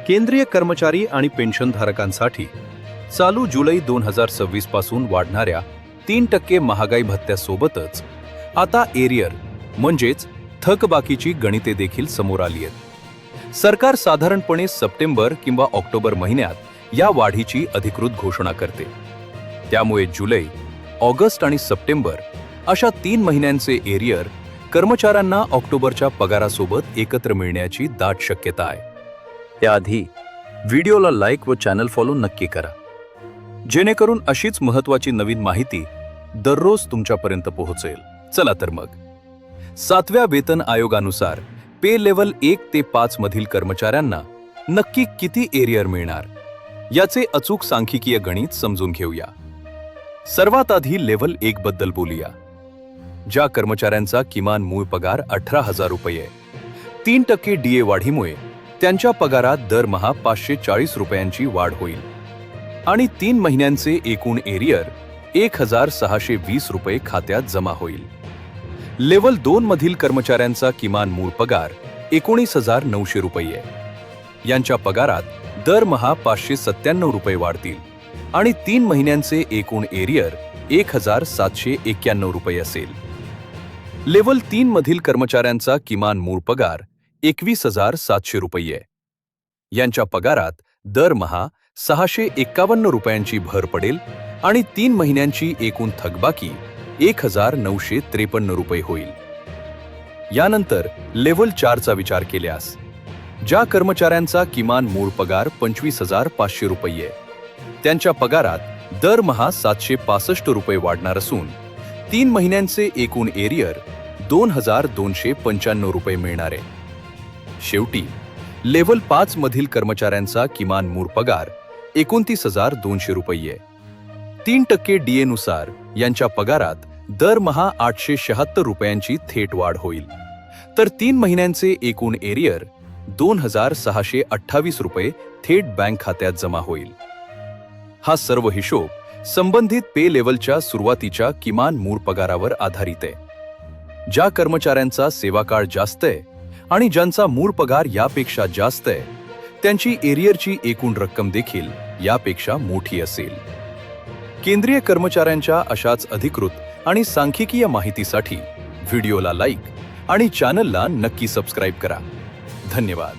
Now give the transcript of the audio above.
केंद्रीय कर्मचारी आणि पेन्शनधारकांसाठी चालू जुलै 2026 पासून वाढणाऱ्या 3% महागाई भत्त्यासोबतच आता एरियर म्हणजेच थकबाकीची गणिते देखील समोर आली आहेत. सरकार साधारणपणे सप्टेंबर किंवा ऑक्टोबर महिन्यात या वाढीची अधिकृत घोषणा करते. त्यामुळे जुलै, ऑगस्ट आणि सप्टेंबर अशा 3 महिन्यांचे एरियर कर्मचाऱ्यांना ऑक्टोबरच्या पगारासोबत एकत्र मिळण्याची दाट शक्यता आहे. त्याआधी व्हिडिओला लाईक व चॅनल फॉलो नक्की करा, जेणेकरून अशीच महत्त्वाची नवीन माहिती दररोज तुमच्यापर्यंत पोहोचेल. चला तर मग, 7व्या वेतन आयोगानुसार पे लेव्हल 1 ते 5 मधील कर्मचाऱ्यांना नक्की किती एरियर मिळणार याचे अचूक सांख्यिकीय गणित समजून घेऊया. सर्वात आधी लेव्हल 1 बद्दल बोलूया. ज्या कर्मचाऱ्यांचा किमान मूळ पगार 18,000 रुपये आहे, 3% डीए वाढीमुळे त्यांच्या पगारात दरमहा 540 रुपयांची वाढ होईल आणि 3 महिन्यांचे एकूण एरियर 1,620 रुपये खात्यात जमा होईल. लेव्हल 2 मधील कर्मचाऱ्यांचा किमान मूळ पगार 19,900 रुपये आहे. यांच्या पगारात दरमहा 597 रुपये वाढतील आणि 3 महिन्यांचे एकूण एरियर 1,791 रुपये असेल. लेव्हल 3 मधील कर्मचाऱ्यांचा किमान मूळ पगार 21,700 रुपये आहे. यांच्या पगारात दरमहा 651 रुपयांची भर पडेल आणि 3 महिन्यांची एकूण थकबाकी 1,953 रुपये होईल. यानंतर लेव्हल 4चा विचार केल्यास ज्या कर्मचाऱ्यांचा किमान मूळ पगार 25,500 रुपये आहे, त्यांच्या पगारात दरमहा 765 रुपये वाढणार असून 3 महिन्यांचे एकूण एरियर 2,295 रुपये मिळणार आहे. शेवटी लेव्हल 5 मधील कर्मचाऱ्यांचा किमान मूळ पगार 29,200 रुपये आहे. 3% डीए नुसार यांच्या पगारात दरमहा 876 रुपयांची थेट वाढ होईल, तर 3 महिन्यांचे एकूण एरियर 2,628 रुपये थेट बँक खात्यात जमा होईल. हा सर्व हिशोब संबंधित पे लेव्हलच्या सुरुवातीच्या किमान मूळ पगारावर आधारित आहे. ज्या कर्मचाऱ्यांचा सेवाकाळ जास्त आहे आणि ज्यांचा मूळ पगार यापेक्षा जास्त आहे, त्यांची एरियरची एकूण रक्कम देखील यापेक्षा मोठी असेल. केंद्रीय कर्मचाऱ्यांच्या अशाच अधिकृत आणि सांख्यिकीय माहितीसाठी व्हिडिओला लाईक आणि चॅनलला नक्की सबस्क्राईब करा. धन्यवाद.